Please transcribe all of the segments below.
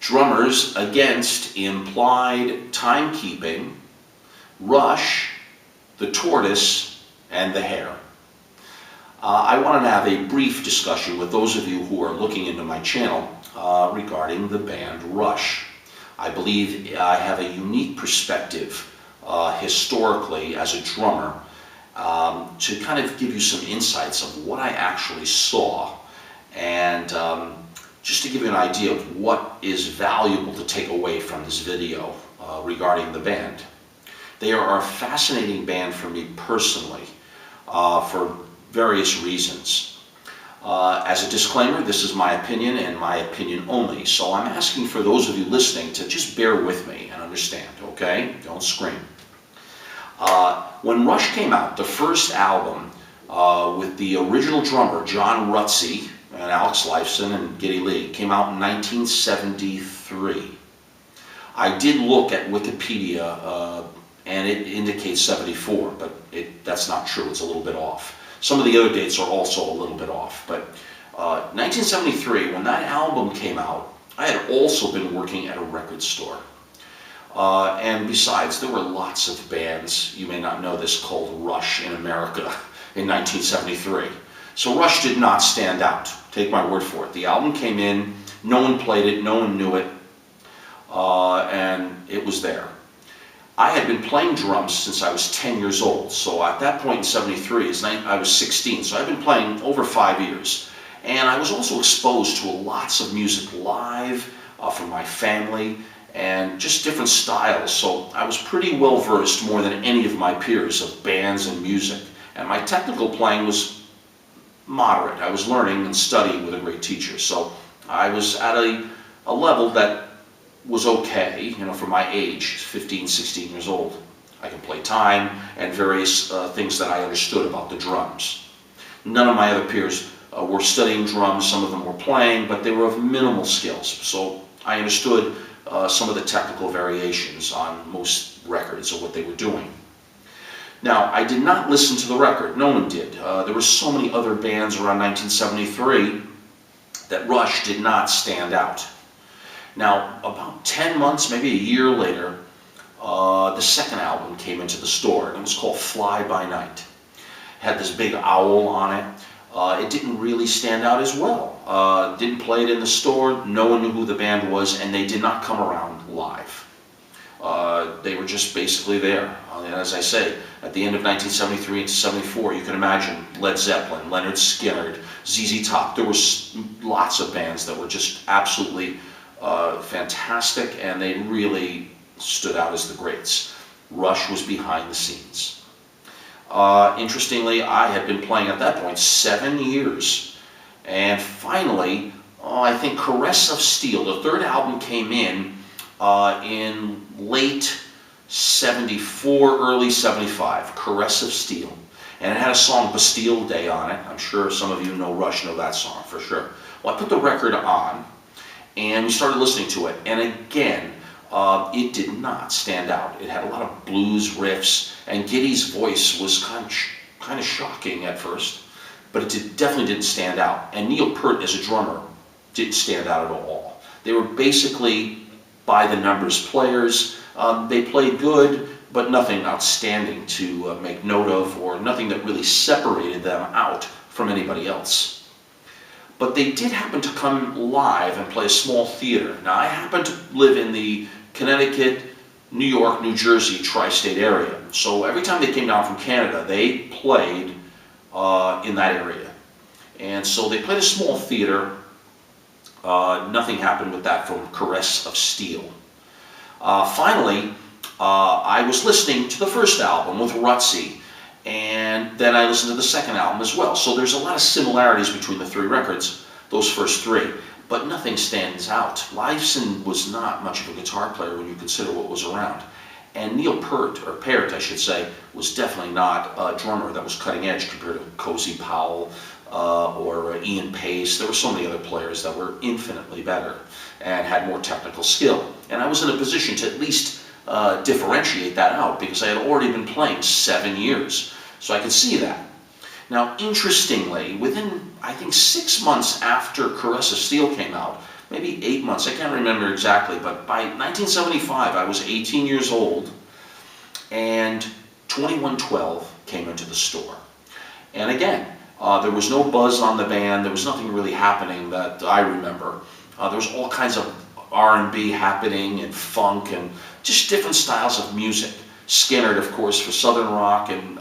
drummers against implied timekeeping, Rush, the Tortoise, and the Hare. I wanted to have a brief discussion with those of you who are looking into my channel regarding the band Rush. I believe I have a unique perspective historically as a drummer to kind of give you some insights of what I actually saw, and just to give you an idea of what is valuable to take away from this video regarding the band. They are a fascinating band for me personally for various reasons. As a disclaimer, this is my opinion and my opinion only, so I'm asking for those of you listening to just bear with me and understand, okay? Don't scream. When Rush came out, the first album with the original drummer, John Rutsey, and Alex Lifeson and Geddy Lee, came out in 1973. I did look at Wikipedia and it indicates 74, but that's not true, it's a little bit off. Some of the other dates are also a little bit off, but 1973, when that album came out, I had also been working at a record store. And besides, there were lots of bands, you may not know this, called Rush in America in 1973. So Rush did not stand out, take my word for it. The album came in, no one played it, no one knew it, and it was there. I had been playing drums since I was 10 years old, so at that point in 73, I was 16, so I've been playing over 5 years. And I was also exposed to lots of music live from my family, and just different styles, so I was pretty well versed, more than any of my peers, of bands and music. And my technical playing was moderate. I was learning and studying with a great teacher, so I was at a level that was okay, you know, for my age, 15, 16 years old. I can play time and various things that I understood about the drums. None of my other peers were studying drums, some of them were playing, but they were of minimal skills, so I understood some of the technical variations on most records of what they were doing. Now, I did not listen to the record. No one did. There were so many other bands around 1973 that Rush did not stand out. Now, about 10 months, maybe a year later, the second album came into the store, and it was called Fly By Night. It had this big owl on it. It didn't really stand out as well. Didn't play it in the store, no one knew who the band was, and they did not come around live. They were just basically there. And as I say, at the end of 1973 into 74, you can imagine Led Zeppelin, Leonard Skinner, ZZ Top. There were lots of bands that were just absolutely fantastic, and they really stood out as the greats. Rush was behind the scenes. Interestingly, I had been playing at that point 7 years, and finally, I think Caress of Steel, the third album, came in late 74, early 75, Caress of Steel, and it had a song Bastille Day on it. I'm sure some of you know Rush, know that song for sure. Well, I put the record on, and we started listening to it, and again, it did not stand out. It had a lot of blues riffs, and Geddy's voice was kind of shocking at first, but it definitely didn't stand out. And Neil Peart as a drummer didn't stand out at all. They were basically by-the-numbers players. They played good, but nothing outstanding to make note of, or nothing that really separated them out from anybody else. But they did happen to come live and play a small theater. Now, I happen to live in the Connecticut, New York, New Jersey tri-state area. So every time they came down from Canada, they played in that area. And so they played a small theater. Nothing happened with that from Caress of Steel. Finally, I was listening to the first album with Rutsey, and then I listened to the second album as well. So there's a lot of similarities between the three records, those first three, but nothing stands out. Lifeson was not much of a guitar player when you consider what was around. And Neil Peart, or Peart I should say, was definitely not a drummer that was cutting edge compared to Cozy Powell or Ian Pace. There were so many other players that were infinitely better and had more technical skill. And I was in a position to at least differentiate that out, because I had already been playing 7 years. So I could see that. Now, interestingly, within, I think, 6 months after Caress of Steel came out, maybe 8 months, I can't remember exactly, but by 1975 I was 18 years old, and 2112 came into the store. And again, there was no buzz on the band, there was nothing really happening that I remember. There was all kinds of R&B happening and funk and just different styles of music. Skinner, of course, for Southern rock, and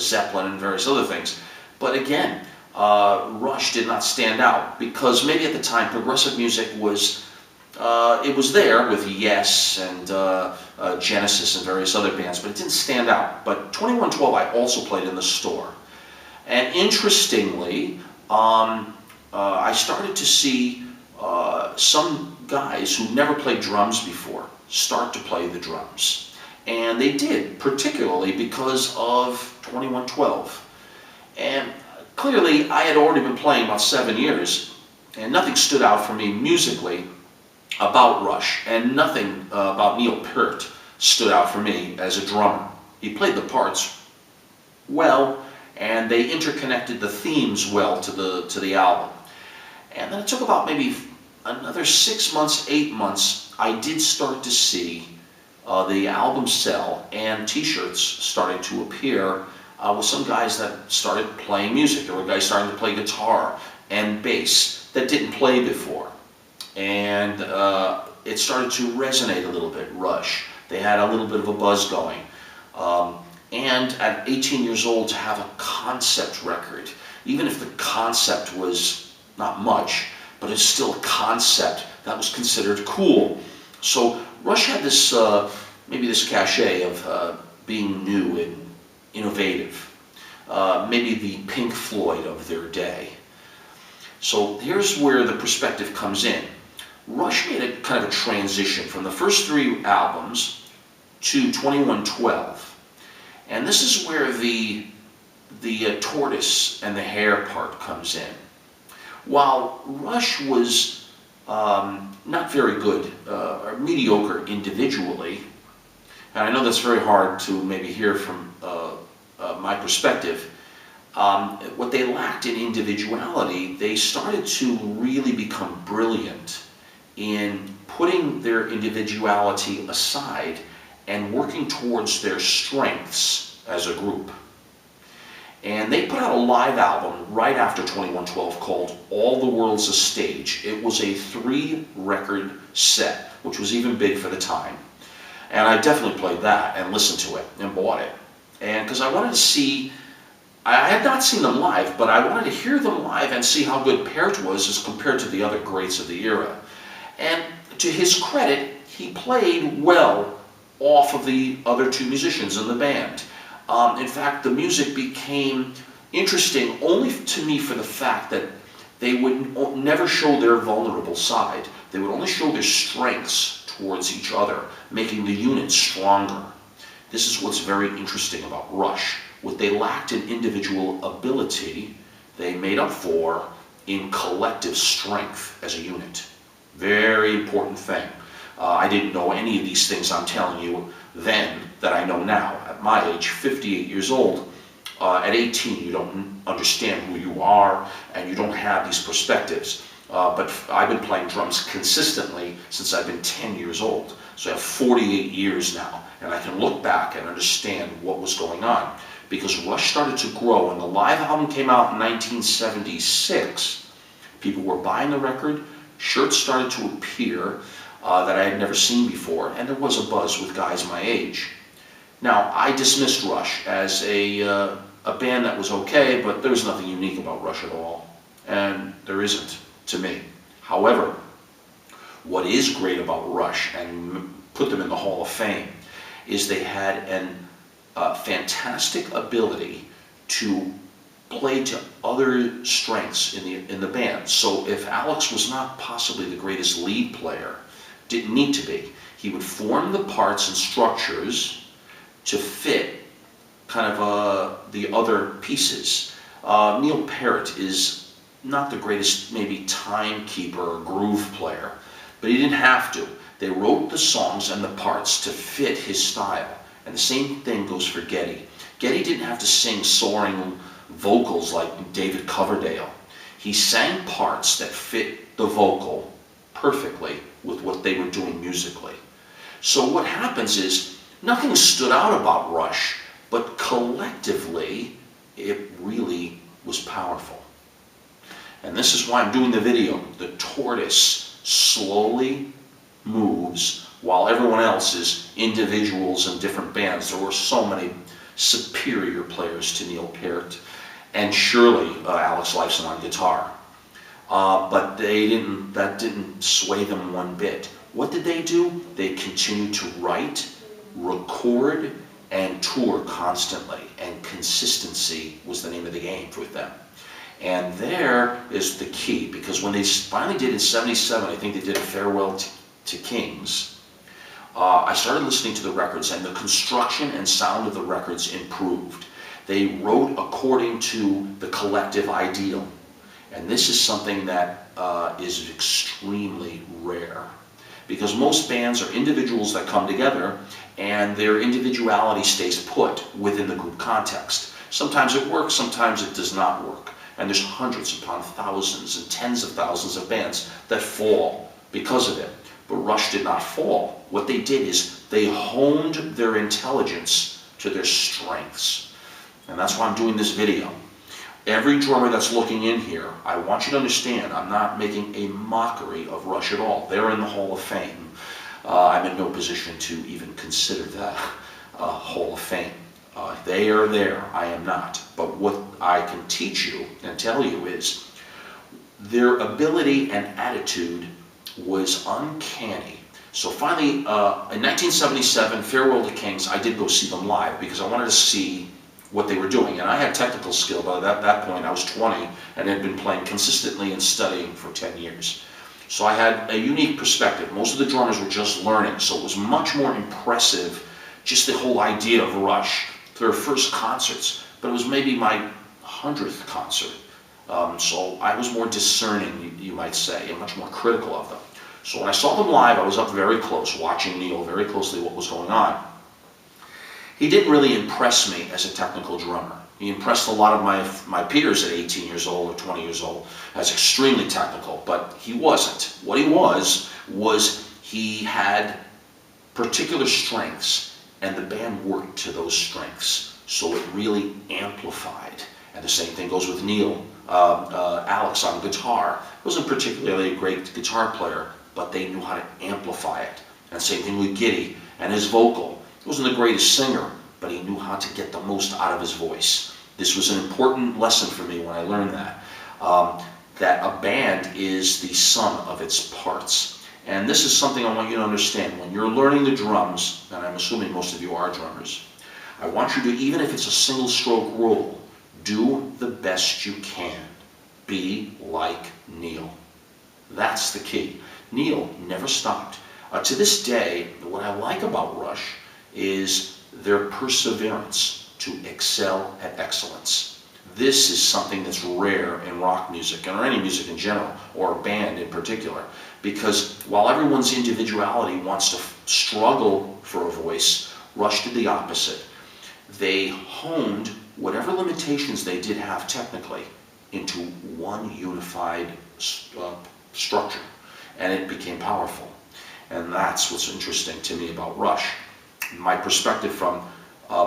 Zeppelin and various other things. But again, Rush did not stand out because maybe at the time progressive music was, it was there with Yes and Genesis and various other bands, but it didn't stand out. But 2112 I also played in the store. And interestingly, I started to see some guys who never played drums before start to play the drums. And they did, particularly because of 2112. And clearly, I had already been playing about 7 years, and nothing stood out for me musically about Rush, and nothing about Neil Peart stood out for me as a drummer. He played the parts well, and they interconnected the themes well to the album. And then it took about maybe another 6 months, 8 months, I did start to see the album sell and t-shirts starting to appear with some guys that started playing music. There were guys starting to play guitar and bass that didn't play before. And it started to resonate a little bit, Rush. They had a little bit of a buzz going. And at 18 years old to have a concept record, even if the concept was not much, but it's still a concept, that was considered cool. So Rush had this, maybe this cachet of being new and innovative, maybe the Pink Floyd of their day. So here's where the perspective comes in. Rush made a kind of a transition from the first 3 albums to 2112. And this is where the Tortoise and the Hare part comes in. While Rush was not very good, or mediocre individually, and I know that's very hard to maybe hear from my perspective, what they lacked in individuality, they started to really become brilliant in putting their individuality aside and working towards their strengths as a group. And they put out a live album right after 2112 called All the World's a Stage. It was a 3-record set, which was even big for the time. And I definitely played that and listened to it and bought it. And because I wanted to see, I had not seen them live, but I wanted to hear them live and see how good Peart was as compared to the other greats of the era. And to his credit, he played well off of the other 2 musicians in the band. In fact, the music became interesting only to me for the fact that they would never show their vulnerable side. They would only show their strengths towards each other, making the unit stronger. This is what's very interesting about Rush. What they lacked in individual ability, they made up for in collective strength as a unit. Very important thing. I didn't know any of these things I'm telling you then that I know now. At my age, 58 years old, at 18 you don't understand who you are and you don't have these perspectives. But I've been playing drums consistently since I've been 10 years old. So I have 48 years now, and I can look back and understand what was going on. Because Rush started to grow. When the live album came out in 1976, people were buying the record, shirts started to appear that I had never seen before, and there was a buzz with guys my age. Now, I dismissed Rush as a band that was okay, but there was nothing unique about Rush at all, and there isn't to me. However, what is great about Rush, and put them in the Hall of Fame, is they had a fantastic ability to play to other strengths in the band. So if Alex was not possibly the greatest lead player, didn't need to be, he would form the parts and structures to fit kind of the other pieces. Neil Peart is not the greatest maybe timekeeper or groove player, but he didn't have to. They wrote the songs and the parts to fit his style. And the same thing goes for Geddy. Geddy didn't have to sing soaring vocals like David Coverdale. He sang parts that fit the vocal perfectly with what they were doing musically. So what happens is, nothing stood out about Rush, but collectively, it really was powerful. And this is why I'm doing the video. The Tortoise slowly moves while everyone else is individuals and different bands. There were so many superior players to Neil Peart, and surely Alex Lifeson on guitar. But that didn't sway them one bit. What did they do? They continued to write, record, and tour constantly, and consistency was the name of the game with them. And there is the key, because when they finally did in '77, I think they did a Farewell to Kings, I started listening to the records, and the construction and sound of the records improved. They wrote according to the collective ideal, and this is something that is extremely rare, because most bands are individuals that come together and their individuality stays put within the group context. Sometimes it works, sometimes it does not work. And there's hundreds upon thousands and tens of thousands of bands that fall because of it. But Rush did not fall. What they did is they honed their intelligence to their strengths. And that's why I'm doing this video. Every drummer that's looking in here, I want you to understand, I'm not making a mockery of Rush at all. They're in the Hall of Fame. I'm in no position to even consider that Hall of Fame. They are there, I am not. But what I can teach you and tell you is their ability and attitude was uncanny. So finally, in 1977, Farewell to Kings, I did go see them live because I wanted to see what they were doing. And I had technical skill, but at that point I was 20 and had been playing consistently and studying for 10 years. So I had a unique perspective. Most of the drummers were just learning, so it was much more impressive, just the whole idea of Rush. Their first concerts, but it was maybe my 100th concert. So I was more discerning, you might say, and much more critical of them. So when I saw them live, I was up very close, watching Neil very closely what was going on. He didn't really impress me as a technical drummer. He impressed a lot of my peers at 18 years old or 20 years old as extremely technical, but he wasn't. What he was he had particular strengths, and the band worked to those strengths, so it really amplified. And the same thing goes with Neil. Alex on guitar wasn't particularly a great guitar player, but they knew how to amplify it. And same thing with Giddy and his vocal. He wasn't the greatest singer, but he knew how to get the most out of his voice. This was an important lesson for me when I learned that. That a band is the sum of its parts. And this is something I want you to understand. When you're learning the drums, and I'm assuming most of you are drummers, I want you to, even if it's a single stroke roll, do the best you can. Be like Neil. That's the key. Neil never stopped. To this day, what I like about Rush is their perseverance to excel at excellence. This is something that's rare in rock music, or any music in general, or a band in particular, because while everyone's individuality wants to struggle for a voice, Rush did the opposite. They honed whatever limitations they did have technically into one unified structure, and it became powerful. And that's what's interesting to me about Rush. My perspective from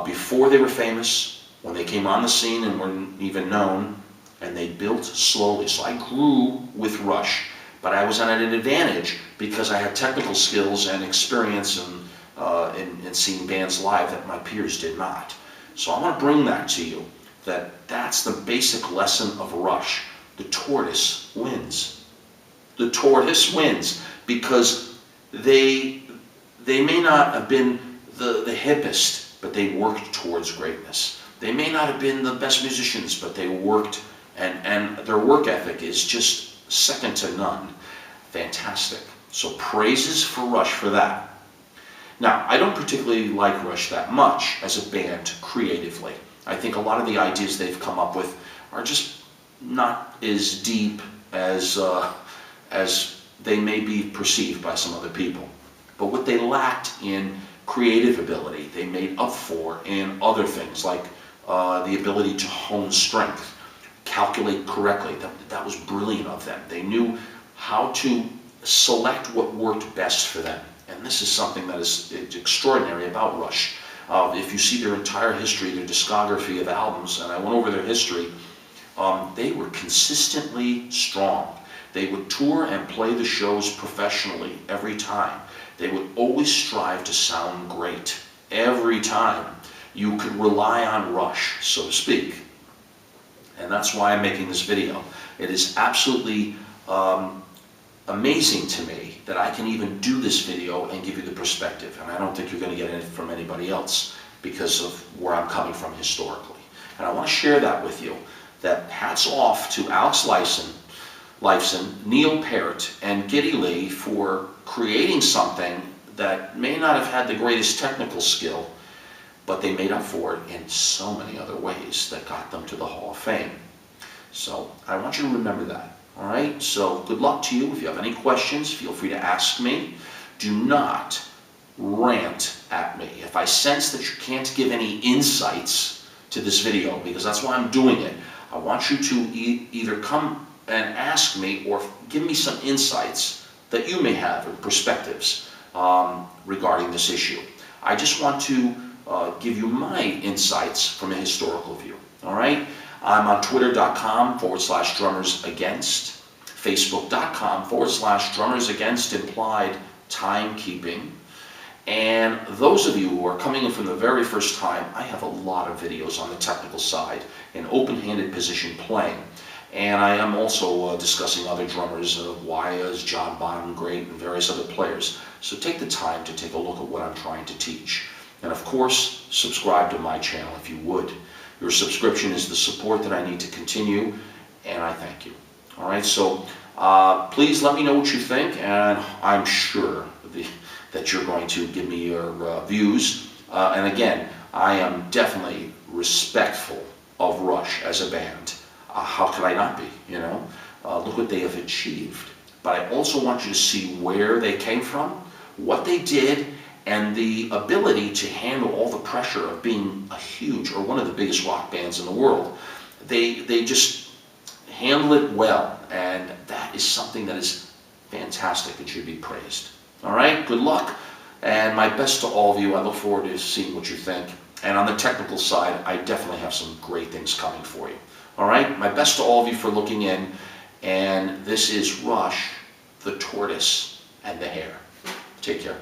before they were famous, when they came on the scene and weren't even known, and they built slowly. So I grew with Rush, but I was at an advantage because I had technical skills and experience in seeing bands live that my peers did not. So I want to bring that to you, that's the basic lesson of Rush. The Tortoise wins. The Tortoise wins because they may not have been the hippest, but they worked towards greatness. They may not have been the best musicians, but they worked, and their work ethic is just second to none. Fantastic. So praises for Rush for that. Now, I don't particularly like Rush that much as a band creatively. I think a lot of the ideas they've come up with are just not as deep as they may be perceived by some other people. But what they lacked in creative ability, they made up for in other things, like the ability to hone strength, calculate correctly. That was brilliant of them. They knew how to select what worked best for them. And this is something that is extraordinary about Rush. If you see their entire history, their discography of albums, and I went over their history, they were consistently strong. They would tour and play the shows professionally every time. They would always strive to sound great every time. You could rely on Rush, so to speak. And that's why I'm making this video. It is absolutely amazing to me that I can even do this video and give you the perspective. And I don't think you're going to get it from anybody else because of where I'm coming from historically. And I want to share that with you, that hats off to Alex Lifeson, Neil Peart, and Geddy Lee for creating something that may not have had the greatest technical skill, but they made up for it in so many other ways that got them to the Hall of Fame. So I want you to remember that. All right, so good luck to you. If you have any questions, feel free to ask me. Do not rant at me. If I sense that you can't give any insights to this video, because that's why I'm doing it, I want you to either come and ask me or give me some insights that you may have or perspectives regarding this issue. I just want to give you my insights from a historical view. All right? I'm on twitter.com/drummersagainst, facebook.com/drummersagainst implied timekeeping. And those of you who are coming in from the very first time, I have a lot of videos on the technical side in open-handed position playing. And I am also discussing other drummers, why is John Bonham great, and various other players. So take the time to take a look at what I'm trying to teach. And of course, subscribe to my channel if you would. Your subscription is the support that I need to continue, and I thank you. All right, so please let me know what you think, and I'm sure that you're going to give me your views. And again, I am definitely respectful of Rush as a band. How could I not be, you know? Look what they have achieved. But I also want you to see where they came from, what they did, and the ability to handle all the pressure of being a huge, or one of the biggest rock bands in the world. They just handle it well, and that is something that is fantastic and should be praised. All right, good luck, and my best to all of you. I look forward to seeing what you think. And on the technical side, I definitely have some great things coming for you. All right, my best to all of you for looking in, and this is Rush, the Tortoise, and the Hare. Take care.